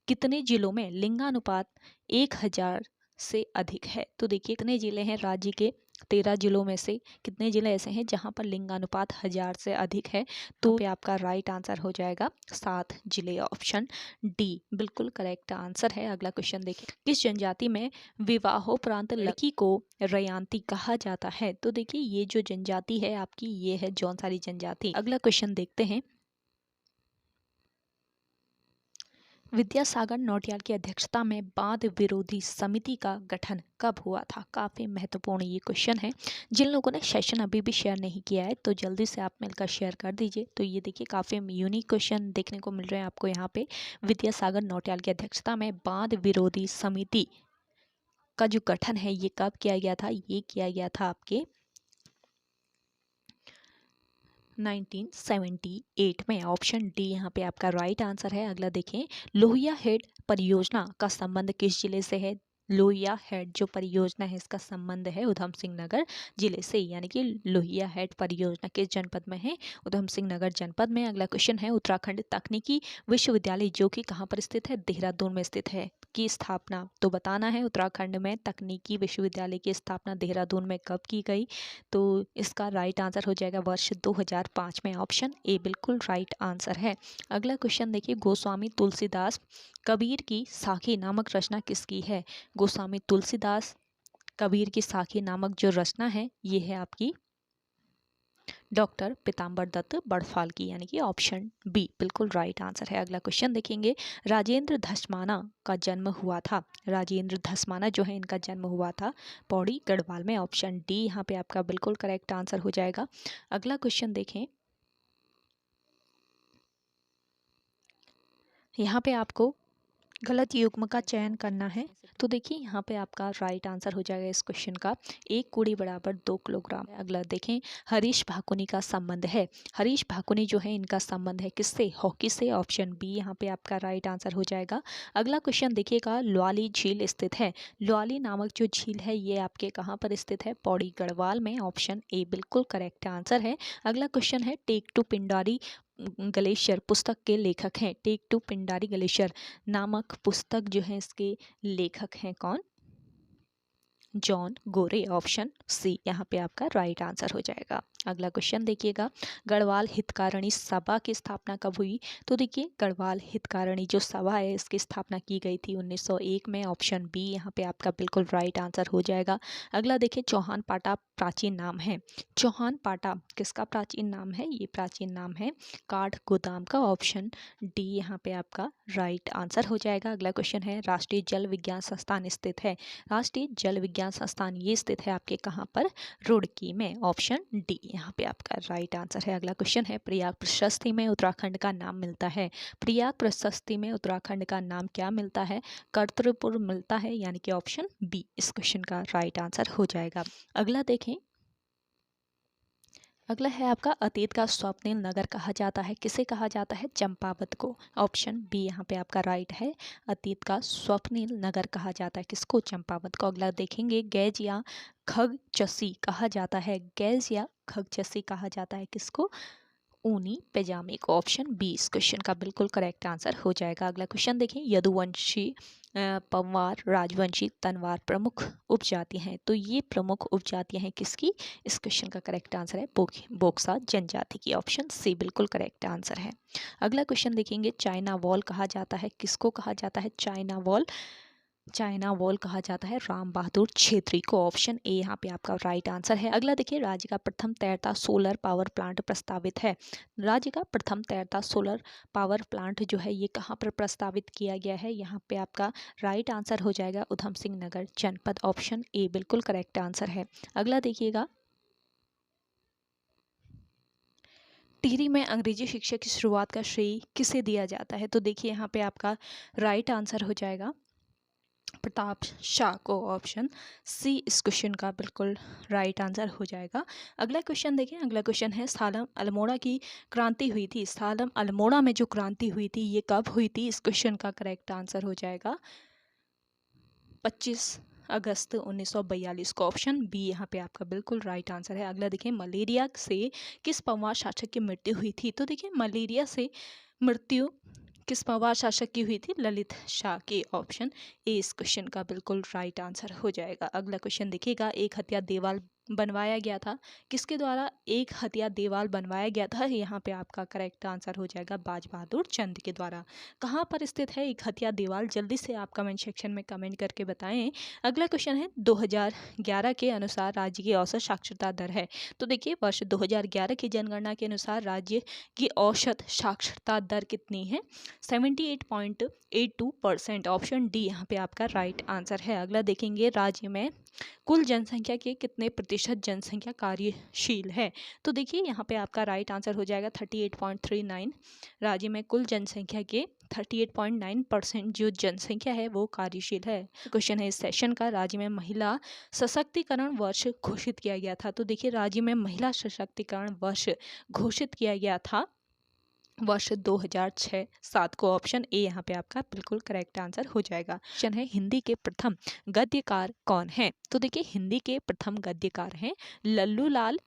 कितने जिलों में लिंगानुपात 1000 से अधिक है? तो देखिए कितने जिले हैं राज्य के, 13 जिलों में से कितने जिले ऐसे हैं जहां पर लिंगानुपात 1000 से अधिक है? तो पे आपका राइट आंसर हो जाएगा 7 जिले। ऑप्शन डी बिल्कुल करेक्ट आंसर है। अगला क्वेश्चन देखिए, किस जनजाति में विवाहोपरांत लड़की को रयांती कहा जाता है? तो देखिए ये जो जनजाति है आपकी, ये है जौनसारी जनजाति। अगला क्वेश्चन देखते हैं, विद्यासागर नौटियाल की अध्यक्षता में बांध विरोधी समिति का गठन कब हुआ था? काफ़ी महत्वपूर्ण ये क्वेश्चन है। जिन लोगों ने सेशन अभी भी शेयर नहीं किया है तो जल्दी से आप मिलकर शेयर कर दीजिए। तो ये देखिए काफ़ी यूनिक क्वेश्चन देखने को मिल रहे हैं आपको यहाँ पे। विद्यासागर नौटियाल की अध्यक्षता में बांध विरोधी समिति का जो गठन है ये कब किया गया था? ये किया गया था आपके 1978 में। ऑप्शन डी यहाँ पे आपका राइट आंसर है। अगला देखें, लोहिया हेड परियोजना का संबंध किस जिले से है? लोहिया हेड जो परियोजना है इसका संबंध है उधम सिंह नगर जिले से, यानी कि लोहिया हेड परियोजना किस जनपद में है? उधम सिंह नगर जनपद में। अगला क्वेश्चन है, उत्तराखंड तकनीकी विश्वविद्यालय जो कि कहाँ पर स्थित है? देहरादून में स्थित है, की स्थापना तो बताना है। उत्तराखंड में तकनीकी विश्वविद्यालय की स्थापना देहरादून में कब की गई? तो इसका राइट आंसर हो जाएगा वर्ष 2005 में। ऑप्शन ए बिल्कुल राइट आंसर है। अगला क्वेश्चन देखिए, गोस्वामी तुलसीदास कबीर की साखी नामक रचना किसकी है? गोस्वामी तुलसीदास कबीर की साखी नामक जो रचना है ये है आपकी डॉक्टर पीताम्बर दत्त बड़फाल की, यानी कि ऑप्शन बी बिल्कुल राइट आंसर है। अगला क्वेश्चन देखेंगे, राजेंद्र धस्माना का जन्म हुआ था। राजेंद्र धस्माना जो है इनका जन्म हुआ था पौड़ी गढ़वाल में। ऑप्शन डी यहाँ पे आपका बिल्कुल करेक्ट आंसर हो जाएगा। अगला क्वेश्चन देखें, यहाँ पे आपको गलत युग्म का चयन करना है। तो देखिए यहाँ पे आपका राइट आंसर हो जाएगा इस क्वेश्चन का, 1 कूड़ी बराबर 2 किलोग्राम। अगला देखें, हरीश भाकुनी का संबंध है। हरीश भाकुनी जो है इनका संबंध है किससे? हॉकी से। ऑप्शन बी यहाँ पे आपका राइट आंसर हो जाएगा। अगला क्वेश्चन देखिएगा, ल्वाली झील स्थित है। ल्वाली नामक जो झील है ये आपके कहाँ पर स्थित है? पौड़ी गढ़वाल में। ऑप्शन ए बिल्कुल करेक्ट आंसर है। अगला क्वेश्चन है, टेक टू पिंडारी ग्लेशियर पुस्तक के लेखक हैं। टेक टू पिंडारी ग्लेशियर नामक पुस्तक जो है इसके लेखक हैं कौन? जॉन गोरे। ऑप्शन सी यहाँ पे आपका राइट आंसर हो जाएगा। अगला क्वेश्चन देखिएगा, गढ़वाल हितकारिणी सभा की स्थापना कब हुई? तो देखिए गढ़वाल हितकारिणी जो सभा है इसकी स्थापना की गई थी 1901 में। ऑप्शन बी यहाँ पे आपका बिल्कुल राइट आंसर हो जाएगा। अगला देखिए, चौहान पाटा प्राचीन नाम है। चौहान पाटा किसका प्राचीन नाम है? ये प्राचीन नाम है काठ गोदाम का। ऑप्शन डी यहाँ पे आपका राइट आंसर हो जाएगा। अगला क्वेश्चन है, राष्ट्रीय जल विज्ञान संस्थान स्थित है। राष्ट्रीय जल विज्ञान संस्थान ये स्थित है आपके कहाँ पर? रुड़की में। ऑप्शन डी यहाँ पे आपका राइट आंसर है। अगला क्वेश्चन है, प्रयाग प्रशस्ति में उत्तराखंड का नाम मिलता है। प्रयाग प्रशस्ति में उत्तराखंड का नाम क्या मिलता है? कर्तव्यपुर मिलता है, यानी कि ऑप्शन बी इस क्वेश्चन का राइट आंसर हो जाएगा। अगला देखें, अगला है आपका, अतीत का स्वप्निल नगर कहा जाता है। किसे कहा जाता है? चंपावत को। ऑप्शन बी यहाँ पे आपका राइट है, अतीत का स्वप्निल नगर कहा जाता है किसको? चंपावत को। अगला देखेंगे, गैज या खगचसी कहा जाता है। गैज या खगचसी कहा जाता है किसको? ऊनी पैजामे को। ऑप्शन बी इस क्वेश्चन का बिल्कुल करेक्ट आंसर हो जाएगा। अगला क्वेश्चन देखें, यदुवंशी पंवार राजवंशी तनवार प्रमुख उपजाति हैं। तो ये प्रमुख उपजातियां हैं किसकी? इस क्वेश्चन का करेक्ट आंसर है बोक्सा जनजाति की। ऑप्शन सी बिल्कुल करेक्ट आंसर है। अगला क्वेश्चन देखेंगे, चाइना वॉल कहा जाता है किसको? कहा जाता है चाइना वॉल। चाइना वॉल कहा जाता है राम बहादुर छेत्री को। ऑप्शन ए यहाँ पे आपका राइट आंसर है। अगला देखिए, राज्य का प्रथम तैरता सोलर पावर प्लांट प्रस्तावित है। राज्य का प्रथम तैरता सोलर पावर प्लांट जो है ये कहाँ पर प्रस्तावित किया गया है? यहाँ पे आपका राइट आंसर हो जाएगा उधम सिंह नगर जनपद। ऑप्शन ए बिल्कुल करेक्ट आंसर है। अगला देखिएगा, टिहरी में अंग्रेजी शिक्षा की शुरुआत का श्रेय किसे दिया जाता है? तो देखिए यहाँ पे आपका राइट आंसर हो जाएगा प्रताप शाह को। ऑप्शन सी इस क्वेश्चन का बिल्कुल राइट आंसर हो जाएगा। अगला क्वेश्चन देखें, अगला क्वेश्चन है, सालम अल्मोड़ा की क्रांति हुई थी। सालम अल्मोड़ा में जो क्रांति हुई थी ये कब हुई थी? इस क्वेश्चन का करेक्ट आंसर हो जाएगा 25 अगस्त 1942 को, ऑप्शन बी यहाँ पे आपका बिल्कुल राइट आंसर है। अगला देखिए, मलेरिया से किस पंवार शासक की मृत्यु हुई थी? तो देखिए मलेरिया से मृत्यु किस पंवार शासक की हुई थी? ललित शाह की, ऑप्शन ए इस क्वेश्चन का बिल्कुल राइट आंसर हो जाएगा। अगला क्वेश्चन देखिएगा, एक हथिया देवाल बनवाया गया था, किसके द्वारा एक हथिया देवाल बनवाया गया था? यहाँ पे आपका करेक्ट आंसर हो जाएगा बाज बहादुर चंद के द्वारा। कहाँ पर स्थित है एक हथिया देवाल? जल्दी से आप कमेंट सेक्शन में कमेंट करके बताएं। अगला क्वेश्चन है, 2011 के अनुसार राज्य की औसत साक्षरता दर है। तो देखिए वर्ष 2011 की जनगणना के अनुसार राज्य की औसत साक्षरता दर कितनी है? 78.82%, ऑप्शन डी यहाँ पे आपका राइट आंसर है। अगला देखेंगे, राज्य में कुल जनसंख्या के कितने प्रतिशत जनसंख्या कार्यशील है? तो देखिए यहाँ पे आपका राइट आंसर हो जाएगा 38.39। राज्य में कुल जनसंख्या के 38.9% जो जनसंख्या है वो कार्यशील है। क्वेश्चन है इस सेशन का, राज्य में महिला सशक्तिकरण वर्ष घोषित किया गया था। तो देखिए राज्य में महिला सशक्तिकरण वर्ष घोषित किया गया था वर्ष 2006-07 को, ऑप्शन ए यहाँ पे आपका बिल्कुल करेक्ट आंसर हो जाएगा। क्वेश्चन है, हिंदी के प्रथम गद्यकार कौन है? तो देखिए हिंदी के प्रथम गद्यकार हैं लल्लू लाल,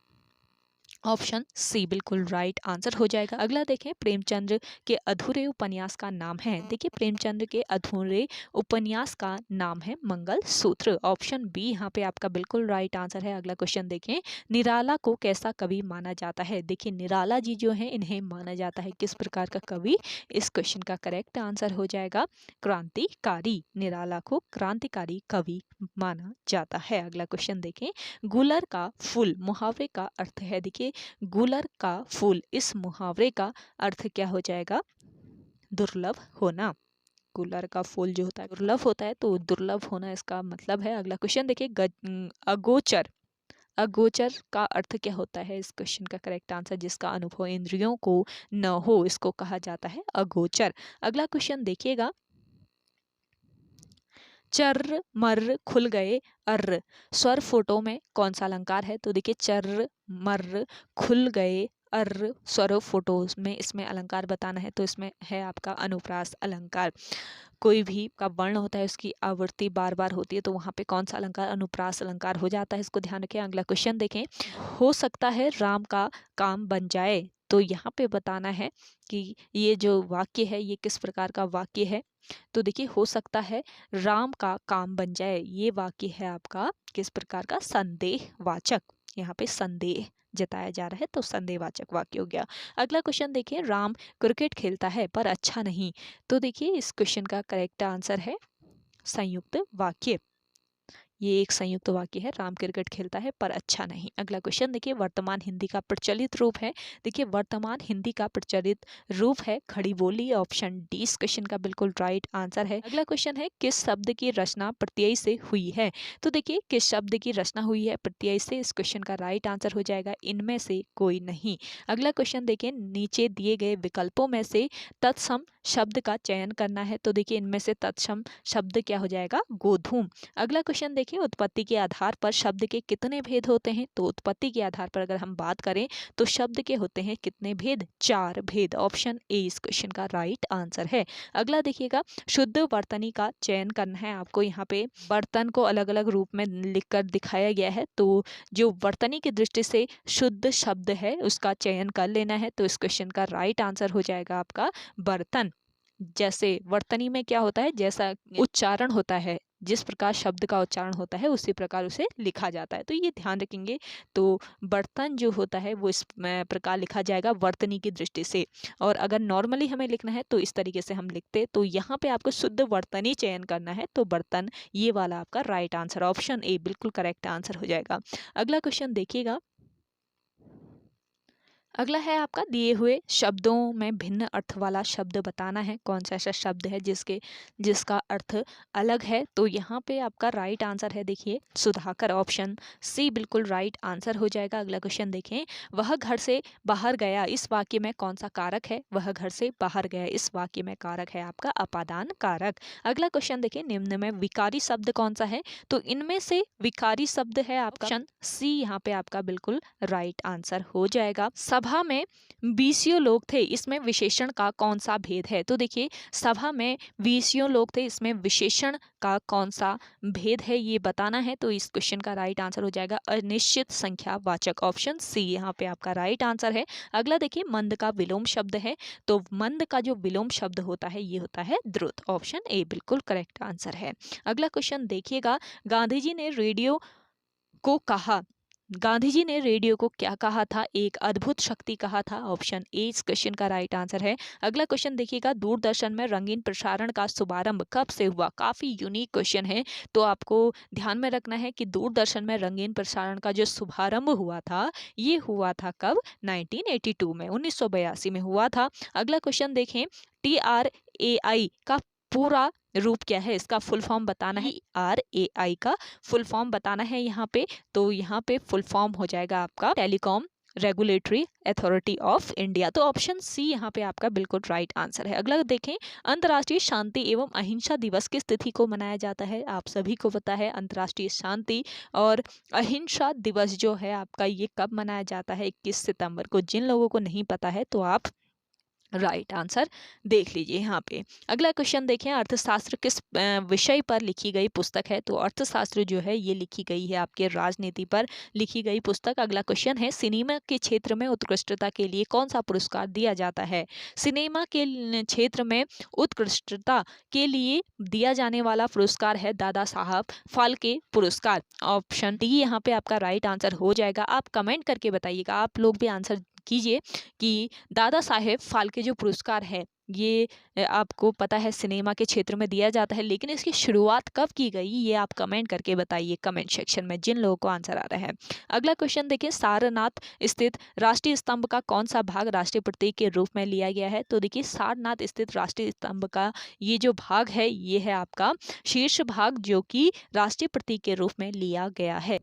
ऑप्शन सी बिल्कुल राइट आंसर हो जाएगा। अगला देखें, प्रेमचंद्र के अधूरे उपन्यास का नाम है। देखिए प्रेमचंद्र के अधूरे उपन्यास का नाम है मंगलसूत्र, ऑप्शन बी यहाँ पे आपका बिल्कुल राइट आंसर है। अगला क्वेश्चन देखें, निराला को कैसा कवि माना जाता है? देखिए निराला जी जो है इन्हें माना जाता है किस प्रकार का कवि? इस क्वेश्चन का करेक्ट आंसर हो जाएगा क्रांतिकारी। निराला को क्रांतिकारी कवि माना जाता है। अगला क्वेश्चन देखें, गुलर का फूल मुहावरे का अर्थ है। देखिए गुलर का फूल, इस मुहावरे का अर्थ क्या हो जाएगा? दुर्लभ होना। गुलर का फूल जो होता है दुर्लभ होता है, तो दुर्लभ होना इसका मतलब है। अगला क्वेश्चन देखिए, अगोचर, अगोचर का अर्थ क्या होता है? इस क्वेश्चन का करेक्ट आंसर, जिसका अनुभव इंद्रियों को न हो, इसको कहा जाता है अगोचर। अगला क्वेश्चन देखिएगा, चर्र मर्र खुल गए अर्र, स्वर फोटो में कौन सा अलंकार है? तो देखिए चर्र मर्र खुल गए अर्र स्वर फोटोज में इसमें अलंकार बताना है, तो इसमें है आपका अनुप्रास अलंकार। कोई भी का वर्ण होता है उसकी आवृत्ति बार बार होती है, तो वहाँ पे कौन सा अलंकार? अनुप्रास अलंकार हो जाता है, इसको ध्यान रखें। अगला क्वेश्चन देखें, हो सकता है राम का काम बन जाए, तो यहाँ पे बताना है कि ये जो वाक्य है ये किस प्रकार का वाक्य है? तो देखिए हो सकता है राम का काम बन जाए, ये वाक्य है आपका किस प्रकार का? संदेहवाचक। यहाँ पे संदेह जताया जा रहा है, तो संदेहवाचक वाक्य हो गया। अगला क्वेश्चन देखिए, राम क्रिकेट खेलता है पर अच्छा नहीं, तो देखिए इस क्वेश्चन का करेक्ट आंसर है संयुक्त वाक्य। ये एक संयुक्त वाक्य है, राम क्रिकेट खेलता है पर अच्छा नहीं। अगला क्वेश्चन देखिए, वर्तमान हिंदी का प्रचलित रूप है। देखिए वर्तमान हिंदी का प्रचलित रूप है खड़ी बोली, ऑप्शन डी इस क्वेश्चन का बिल्कुल राइट आंसर है। अगला क्वेश्चन है, किस शब्द की रचना प्रत्यय से हुई है? तो देखिए किस शब्द की रचना हुई है प्रत्यय से? इस क्वेश्चन का राइट आंसर हो जाएगा इनमें से कोई नहीं। अगला क्वेश्चन देखिए, नीचे दिए गए विकल्पों में से तत्सम शब्द का चयन करना है, तो देखिए इनमें से तत्सम शब्द क्या हो जाएगा? गोधूम। अगला क्वेश्चन देखिए, उत्पत्ति के आधार पर शब्द के कितने भेद होते हैं? तो उत्पत्ति के आधार पर अगर हम बात करें तो शब्द के होते हैं कितने भेद? 4 भेद, ऑप्शन ए इस क्वेश्चन का राइट आंसर है। अगला देखिएगा, शुद्ध वर्तनी का चयन करना है आपको। यहाँ पे बर्तन को अलग अलग रूप में लिखकर दिखाया गया है, तो जो वर्तनी की दृष्टि से शुद्ध शब्द है उसका चयन कर लेना है, तो इस क्वेश्चन का राइट आंसर हो जाएगा आपका बर्तन। जैसे वर्तनी में क्या होता है, जैसा उच्चारण होता है, जिस प्रकार शब्द का उच्चारण होता है उसी प्रकार उसे लिखा जाता है, तो ये ध्यान रखेंगे। तो बर्तन जो होता है वो इस प्रकार लिखा जाएगा वर्तनी की दृष्टि से, और अगर नॉर्मली हमें लिखना है तो इस तरीके से हम लिखते, तो यहाँ पे आपको शुद्ध वर्तनी चयन करना है, तो बर्तन ये वाला आपका राइट आंसर, ऑप्शन ए बिल्कुल करेक्ट आंसर हो जाएगा। अगला क्वेश्चन देखिएगा, अगला है आपका दिए हुए शब्दों में भिन्न अर्थ वाला शब्द बताना है। कौन सा ऐसा शब्द है जिसका अर्थ अलग है? तो यहाँ पे आपका राइट आंसर है देखिए सुधाकर, ऑप्शन सी बिल्कुल राइट आंसर हो जाएगा। अगला क्वेश्चन देखें, वह घर से बाहर गया, इस वाक्य में कौन सा कारक है? वह घर से बाहर गया, इस वाक्य में कारक है आपका अपादान कारक। अगला क्वेश्चन देखिए, निम्न में विकारी शब्द कौन सा है? तो इनमें से विकारी शब्द है आपका ऑप्शन सी, यहाँ पे आपका बिल्कुल राइट आंसर हो जाएगा। सभा में 20 लोग थे, इसमें विशेषण का कौन सा भेद है? तो देखिए सभा में 20 लोग थे, इसमें विशेषण का कौन सा भेद है ये बताना है। तो इस क्वेश्चन का राइट आंसर हो जाएगा अनिश्चित संख्या वाचक, ऑप्शन सी यहाँ पे आपका राइट आंसर है। अगला देखिए मंद का विलोम शब्द है, तो मंद का जो विलोम शब्द होता है ये होता है द्रुत, ऑप्शन ए बिल्कुल करेक्ट आंसर है। अगला क्वेश्चन देखिएगा, गांधी जी ने रेडियो को कहा, गांधी जी ने रेडियो को क्या कहा था? एक अद्भुत शक्ति कहा था, ऑप्शन ए इस क्वेश्चन का राइट आंसर है। अगला क्वेश्चन देखिएगा, दूरदर्शन में रंगीन प्रसारण का शुभारंभ कब से हुआ? काफी यूनिक क्वेश्चन है, तो आपको ध्यान में रखना है कि दूरदर्शन में रंगीन प्रसारण का जो शुभारंभ हुआ था ये हुआ था कब? 1982 में, 1982 में हुआ था। अगला क्वेश्चन देखें, TRAI का पूरा रूप क्या है? इसका फुल फॉर्म बताना है। TRAI का फुल फॉर्म बताना है यहाँ पे, तो यहाँ पे फुल फॉर्म हो जाएगा आपका telecom regulatory authority of India, तो ऑप्शन सी यहाँ पे आपका बिल्कुल राइट आंसर है। अगला देखें, अंतर्राष्ट्रीय शांति एवं अहिंसा दिवस किस तिथि को मनाया जाता है? आप सभी को पता है अंतर्राष्ट्रीय शांति और अहिंसा दिवस जो है आपका ये कब मनाया जाता है? 21 सितंबर को। जिन लोगों को नहीं पता है तो आप राइट आंसर देख लीजिए यहाँ पे। अगला क्वेश्चन देखें, अर्थशास्त्र किस विषय पर लिखी गई पुस्तक है? तो अर्थशास्त्र जो है ये लिखी गई है आपके राजनीति पर लिखी गई पुस्तक। अगला क्वेश्चन है, सिनेमा के क्षेत्र में उत्कृष्टता के लिए कौन सा पुरस्कार दिया जाता है? सिनेमा के क्षेत्र में उत्कृष्टता के लिए दिया जाने वाला पुरस्कार है दादा साहब फाल्के पुरस्कार, ऑप्शन डी यहाँ पे आपका राइट आंसर हो जाएगा। आप कमेंट करके बताइएगा, आप लोग भी आंसर कीजिए कि दादा साहेब फाल्के जो पुरस्कार है ये आपको पता है सिनेमा के क्षेत्र में दिया जाता है, लेकिन इसकी शुरुआत कब की गई ये आप कमेंट करके बताइए कमेंट सेक्शन में, जिन लोगों को आंसर आ रहा है। अगला क्वेश्चन देखिए, सारनाथ स्थित राष्ट्रीय स्तंभ का कौन सा भाग राष्ट्रीय प्रतीक के रूप में लिया गया है? तो देखिए सारनाथ स्थित राष्ट्रीय स्तंभ का ये जो भाग है ये है आपका शीर्ष भाग, जो कि राष्ट्रीय प्रतीक के रूप में लिया गया है।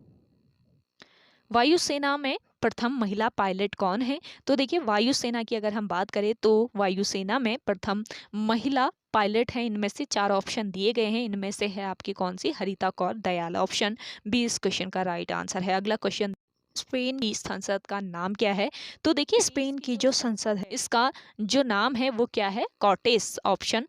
वायुसेना में प्रथम महिला पायलट कौन है? तो देखिए वायुसेना की अगर हम बात करें तो वायुसेना में प्रथम महिला पायलट है, इनमें से 4 ऑप्शन दिए गए हैं, इनमें से है आपकी कौन सी? हरिता कौर दयाल, ऑप्शन बी इस क्वेश्चन का राइट आंसर है। अगला क्वेश्चन, स्पेन की संसद का नाम क्या है? तो देखिए स्पेन की जो संसद है इसका जो नाम है वो क्या है? कॉर्टेस, ऑप्शन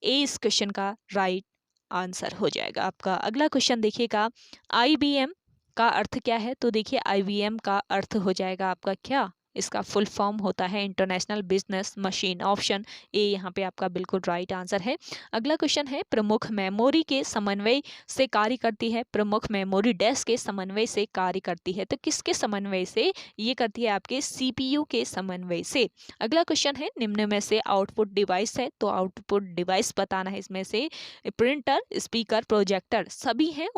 ए इस क्वेश्चन का राइट आंसर हो जाएगा आपका। अगला क्वेश्चन देखिएगा, IBM का अर्थ क्या है? तो देखिए IBM का अर्थ हो जाएगा आपका क्या? इसका फुल फॉर्म होता है international business machine, option A यहाँ पे आपका बिल्कुल राइट आंसर है। अगला क्वेश्चन है, प्रमुख मेमोरी के समन्वय से कार्य करती है? प्रमुख मेमोरी डेस्क के समन्वय से कार्य करती है, तो किसके समन्वय से ये करती है? आपके CPU के समन्वय से। अगला क्वेश्चन है, निम्न में से आउटपुट डिवाइस है? तो आउटपुट डिवाइस बताना है, इसमें से प्रिंटर, स्पीकर, प्रोजेक्टर सभी हैं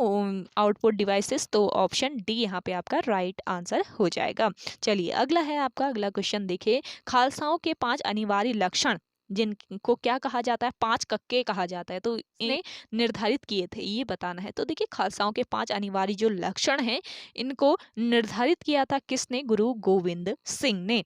आउटपुट डिवाइसेस, तो ऑप्शन डी यहाँ पे आपका राइट आंसर हो जाएगा। चलिए अगला है आपका अगला क्वेश्चन देखिए, खालसाओं के 5 अनिवार्य लक्षण जिनको क्या कहा जाता है? 5 कक्के कहा जाता है, तो इन्हें निर्धारित किए थे ये बताना है। तो देखिए खालसाओं के 5 अनिवार्य जो लक्षण हैं इनको निर्धारित किया था किसने? गुरु गोविंद सिंह ने।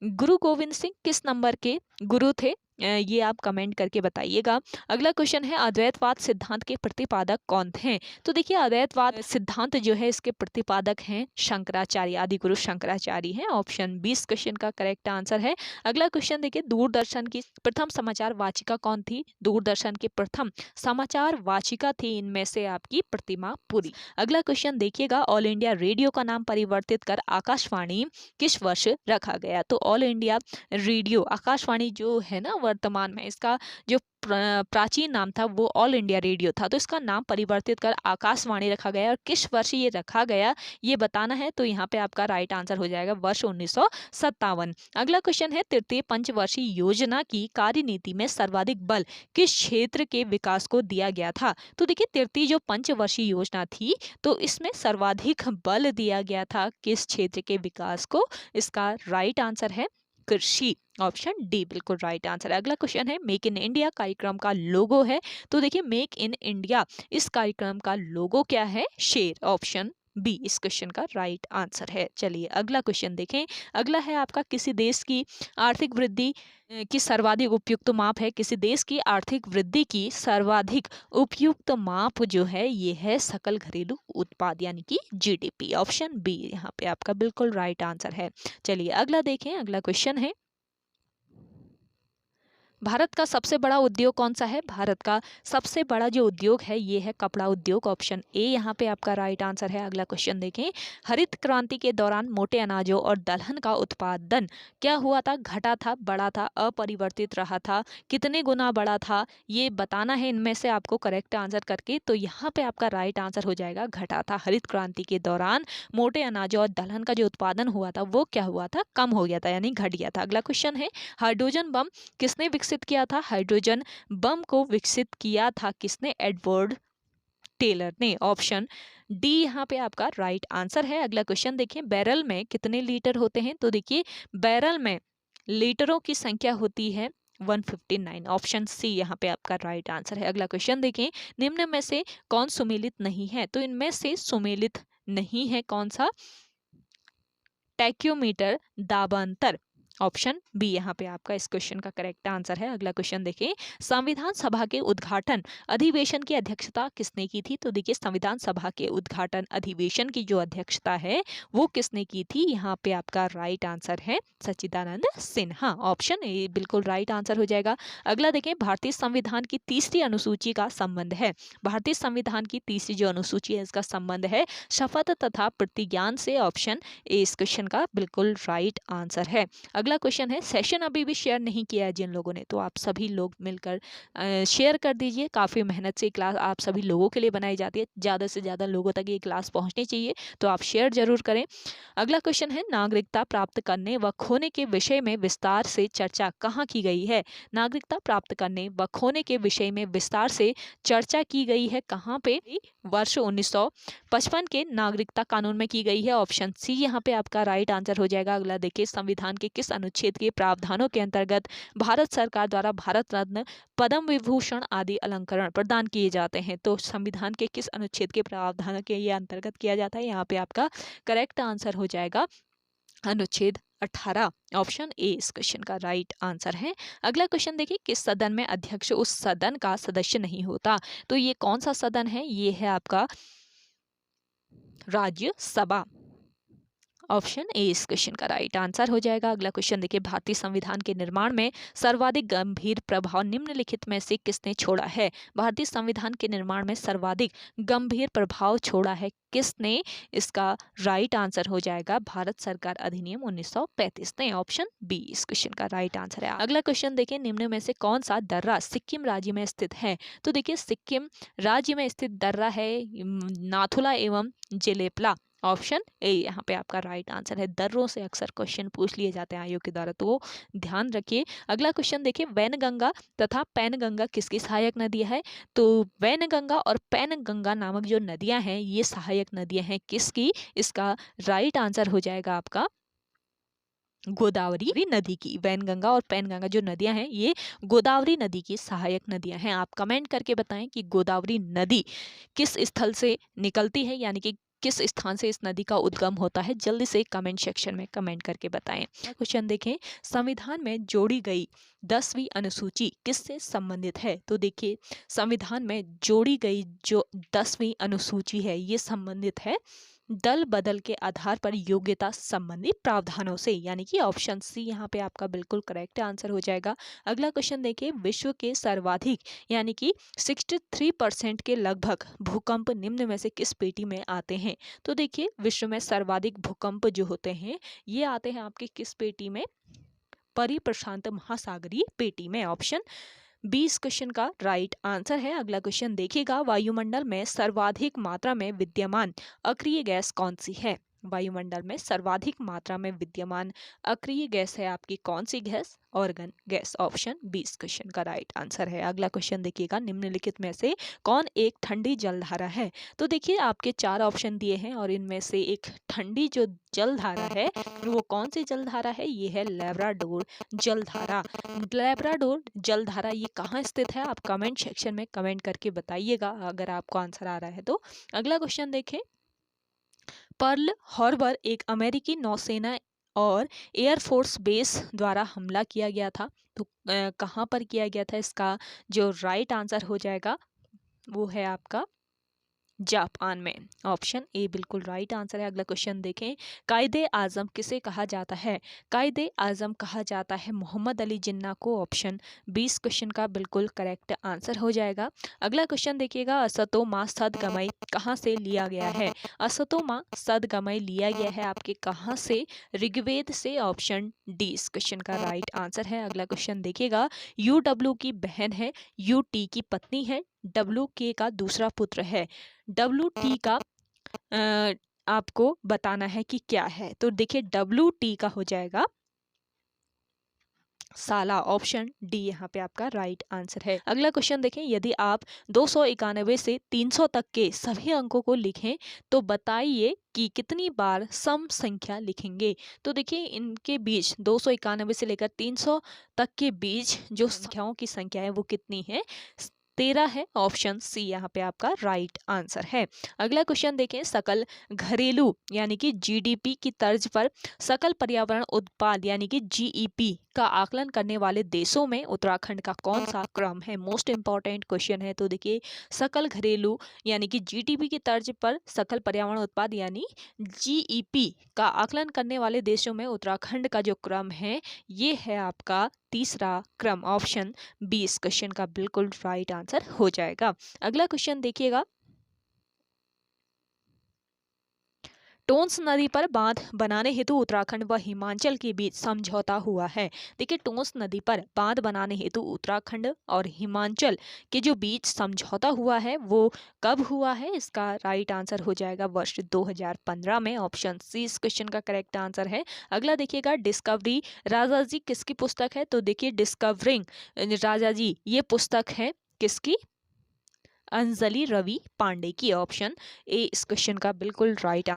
गुरु गोविंद सिंह किस नंबर के गुरु थे? ये आप कमेंट करके बताइएगा। अगला क्वेश्चन है, अद्वैतवाद सिद्धांत के प्रतिपादक कौन थे? तो देखिए अद्वैतवाद सिद्धांत जो है इसके प्रतिपादक हैं शंकराचार्य, आदि गुरु शंकराचार्य हैं, ऑप्शन 20 क्वेश्चन का करेक्ट आंसर है। अगला क्वेश्चन देखिए, दूरदर्शन की प्रथम समाचार वाचिका कौन थी? दूरदर्शन की प्रथम समाचार वाचिका थी इनमें से आपकी प्रतिमा पुरी। अगला क्वेश्चन देखिएगा, ऑल इंडिया रेडियो का नाम परिवर्तित कर आकाशवाणी किस वर्ष रखा गया? तो ऑल इंडिया रेडियो आकाशवाणी जो है ना वर्तमान में, इसका जो प्राचीन नाम था वो ऑल इंडिया रेडियो था, तो इसका नाम परिवर्तित कर आकाशवाणी रखा गया और किस वर्ष ये रखा गया ये बताना है। तो यहाँ पे आपका राइट आंसर हो जाएगा वर्ष 1957। अगला क्वेश्चन है, तृतीय पंचवर्षीय योजना की कार्यनीति में सर्वाधिक बल किस क्षेत्र के विकास को दिया गया था? तो देखिए तृतीय जो पंचवर्षीय योजना थी तो इसमें सर्वाधिक बल दिया गया था किस क्षेत्र के विकास को? इसका राइट आंसर है कृषि, ऑप्शन डी बिल्कुल राइट आंसर है। अगला क्वेश्चन है, मेक इन इंडिया कार्यक्रम का लोगो है? तो देखिए मेक इन इंडिया इस कार्यक्रम का लोगो क्या है? शेर, ऑप्शन बी इस क्वेश्चन का राइट आंसर है। चलिए अगला क्वेश्चन देखें। अगला है आपका, किसी देश की आर्थिक वृद्धि की सर्वाधिक उपयुक्त माप है। किसी देश की आर्थिक वृद्धि की सर्वाधिक उपयुक्त माप जो है ये है सकल घरेलू उत्पाद यानी कि जीडीपी। ऑप्शन बी यहाँ पे आपका बिल्कुल राइट आंसर है। चलिए अगला देखें। अगला क्वेश्चन है, भारत का सबसे बड़ा उद्योग कौन सा है। भारत का सबसे बड़ा जो उद्योग है ये है कपड़ा उद्योग। ऑप्शन ए यहाँ पे आपका राइट आंसर है। अगला क्वेश्चन देखें। हरित क्रांति के दौरान मोटे अनाजों और दलहन का उत्पादन क्या हुआ था, घटा था, बढ़ा था, अपरिवर्तित रहा था, कितने गुना बढ़ा था, ये बताना है इनमें से आपको करेक्ट आंसर करके। तो यहाँ पे आपका राइट आंसर हो जाएगा घटा था। हरित क्रांति के दौरान मोटे अनाजों और दलहन का जो उत्पादन हुआ था वो क्या हुआ था, कम हो गया था यानी घट गया था। अगला क्वेश्चन है, हाइड्रोजन बम किसने विकसित किया था। हाइड्रोजन बम को विकसित किया था किसने, एडवर्ड टेलर ने। ऑप्शन डी यहाँ पे आपका राइट आंसर है। अगला क्वेश्चन देखिए, बैरल में कितने लीटर होते हैं। तो देखिए बैरल में लीटरों की संख्या होती है 159। ऑप्शन सी यहाँ पे आपका राइट आंसर है। अगला क्वेश्चन देखें, निम्न में से कौन सुमेलित नहीं है। तो इनमें से सुमेलित नहीं है कौन सा, टैक्योमीटर, दाबांतर। ऑप्शन बी यहाँ पे आपका इस क्वेश्चन का करेक्ट आंसर है। अगला क्वेश्चन देखिए, संविधान सभा के उद्घाटन अधिवेशन की अध्यक्षता किसने की थी। तो देखिए संविधान सभा के उद्घाटन अधिवेशन की जो अध्यक्षता है वो किसने की थी। यहाँ पे आपका राइट आंसर है सच्चिदानंद सिन्हा। ऑप्शन ए बिल्कुल राइट आंसर हो जाएगा। अगला देखें, भारतीय संविधान की तीसरी अनुसूची का संबंध है। भारतीय संविधान की तीसरी जो अनुसूची है इसका संबंध है शपथ तथा प्रतिज्ञान से। ऑप्शन ए इस क्वेश्चन का बिल्कुल राइट आंसर है। अगला क्वेश्चन है, सेशन अभी भी शेयर नहीं किया है जिन लोगों ने, तो आप सभी लोग मिलकर शेयर कर दीजिए। काफ़ी मेहनत से क्लास आप सभी लोगों के लिए बनाई जाती है, ज़्यादा से ज़्यादा लोगों तक ये क्लास पहुंचनी चाहिए, तो आप शेयर जरूर करें। अगला क्वेश्चन है, नागरिकता प्राप्त करने व खोने के विषय में विस्तार से चर्चा कहाँ की गई है। नागरिकता प्राप्त करने व खोने के विषय में विस्तार से चर्चा की गई है कहाँ पे, वर्ष 1955 के नागरिकता कानून में की गई है। ऑप्शन सी यहाँ पे आपका राइट आंसर हो जाएगा। अगला देखिए, संविधान के किस अनुच्छेद के प्रावधानों के अंतर्गत भारत सरकार द्वारा भारत रत्न, पद्म विभूषण आदि अलंकरण प्रदान किए जाते हैं। तो संविधान के किस अनुच्छेद के प्रावधानों के ये अंतर्गत किया जाता है, यहाँ पे आपका करेक्ट आंसर हो जाएगा अनुच्छेद 18। ऑप्शन ए इस क्वेश्चन का राइट आंसर है। अगला क्वेश्चन देखिए, किस सदन में अध्यक्ष उस सदन का सदस्य नहीं होता। तो ये कौन सा सदन है, ये है आपका राज्यसभा। ऑप्शन ए इस क्वेश्चन का राइट आंसर हो जाएगा। अगला क्वेश्चन देखिए, भारतीय संविधान के निर्माण में सर्वाधिक गंभीर प्रभाव निम्नलिखित में से किसने छोड़ा है। भारतीय संविधान के निर्माण में सर्वाधिक गंभीर प्रभाव छोड़ा है किसने, इसका राइट आंसर हो जाएगा भारत सरकार अधिनियम 1935 ने। ऑप्शन बी इस क्वेश्चन का राइट आंसर है। अगला क्वेश्चन देखिए, निम्न में से कौन सा दर्रा सिक्किम राज्य में स्थित है। तो देखिए सिक्किम राज्य में स्थित दर्रा है नाथुला एवं जेलेपला। ऑप्शन ए यहाँ पे आपका राइट आंसर है। दर्रों से अक्सर क्वेश्चन पूछ लिए जाते हैं आयोग के द्वारा, तो वो ध्यान रखिए। अगला क्वेश्चन देखिए, वैनगंगा तथा पैनगंगा किसकी सहायक नदियां है। तो वैनगंगा और पैनगंगा नामक जो नदियां हैं ये सहायक नदियां हैं किसकी, इसका राइट आंसर हो जाएगा आपका गोदावरी नदी की। वैनगंगा और पैनगंगा जो नदियां हैं ये गोदावरी नदी की सहायक नदियां हैं। आप कमेंट करके बताएं कि गोदावरी नदी किस स्थल से निकलती है, यानी कि किस स्थान से इस नदी का उद्गम होता है। जल्दी से कमेंट सेक्शन में कमेंट करके बताएं। क्वेश्चन देखें, संविधान में जोड़ी गई 10वीं अनुसूची किससे संबंधित है। तो देखिए संविधान में जोड़ी गई जो 10वीं अनुसूची है ये संबंधित है दल बदल के आधार पर योग्यता संबंधी प्रावधानों से, यानी कि ऑप्शन सी यहाँ पे आपका बिल्कुल करेक्ट आंसर हो जाएगा। अगला क्वेश्चन देखिए, विश्व के सर्वाधिक यानी कि 63% के लगभग भूकंप निम्न में से किस पेटी में आते हैं। तो देखिए विश्व में सर्वाधिक भूकंप जो होते हैं ये आते हैं आपके किस पेटी में, परिप्रशांत महासागरीय पेटी में। ऑप्शन 20 क्वेश्चन का राइट आंसर है। अगला क्वेश्चन देखिएगा, वायुमंडल में सर्वाधिक मात्रा में विद्यमान अक्रिय गैस कौन सी है। वायुमंडल में सर्वाधिक मात्रा में विद्यमान अक्रिय गैस है आपकी कौन सी gas, argon gas. Option 20 question का राइट आंसर है। अगला क्वेश्चन देखिएगा, निम्नलिखित में से कौन एक ठंडी जलधारा है। तो देखिए आपके 4 ऑप्शन दिए हैं और इनमें से एक ठंडी जो जलधारा है वो कौन सी जलधारा है, ये है लैब्राडोर जलधारा। लैब्राडोर जलधारा ये कहाँ स्थित है, आप कमेंट सेक्शन में कमेंट करके बताइएगा अगर आपको आंसर आ रहा है तो। अगला क्वेश्चन देखें, पर्ल हार्बर एक अमेरिकी नौसेना और एयरफोर्स बेस द्वारा हमला किया गया था। तो कहाँ पर किया गया था, इसका जो राइट आंसर हो जाएगा वो है आपका जापान में। ऑप्शन ए बिल्कुल राइट आंसर है। अगला क्वेश्चन देखें, कायदे आजम किसे कहा जाता है? कायदे आजम कहा जाता है मोहम्मद अली जिन्ना को। ऑप्शन 20 क्वेश्चन का बिल्कुल करेक्ट आंसर हो जाएगा। अगला क्वेश्चन देखिएगा, असतो मा सदगमय कहाँ से लिया गया है? असतो मा सदगमय लिया गया है आपके कहाँ से? ऋग्वेद से। ऑप्शन डी इस क्वेश्चन का राइट आंसर है। अगला क्वेश्चन देखिएगा, UW की बहन है, UT की पत्नी है, WK का दूसरा पुत्र है। WT का आपको बताना है कि क्या है। तो देखिए WT का हो जाएगा साला। ऑप्शन डी यहाँ पे आपका राइट आंसर है। अगला क्वेश्चन देखें, यदि आप 291 से 300 तक के सभी अंकों को लिखें तो बताइए कि कितनी बार सम संख्या लिखेंगे। तो देखिए इनके बीच 291 से लेकर 300 तक के बीच जो संख्याओं की संख्या है वो कितनी है? 13 है। ऑप्शन सी यहाँ पे आपका राइट आंसर है। अगला क्वेश्चन देखें, सकल घरेलू यानी कि GDP की तर्ज पर सकल पर्यावरण उत्पाद यानी कि GEP का आकलन करने वाले देशों में उत्तराखंड का कौन सा क्रम है? मोस्ट इंपॉर्टेंट क्वेश्चन है। तो देखिए सकल घरेलू यानी कि GDP की तर्ज पर सकल पर्यावरण उत्पाद यानी GEP का आकलन करने वाले देशों में उत्तराखंड का जो क्रम है ये है आपका तीसरा क्रम। ऑप्शन 20 क्वेश्चन का बिल्कुल राइट आंसर हो जाएगा। अगला क्वेश्चन देखिएगा, टोंस नदी पर बांध बनाने हेतु उत्तराखंड व हिमाचल के बीच समझौता हुआ है। देखिए टोंस नदी पर बांध बनाने हेतु उत्तराखंड और हिमाचल के जो बीच समझौता हुआ है वो कब हुआ है? इसका राइट आंसर हो जाएगा वर्ष 2015 में। ऑप्शन सी इस क्वेश्चन का करेक्ट आंसर है। अगला देखिएगा, डिस्कवरी राजा जी किसकी पुस्तक है? तो देखिए डिस्कवरिंग राजा जी ये पुस्तक है किसकी? अंजलि रवि पांडे की। ऑप्शन ए इस क्वेश्चन का बिल्कुल राइट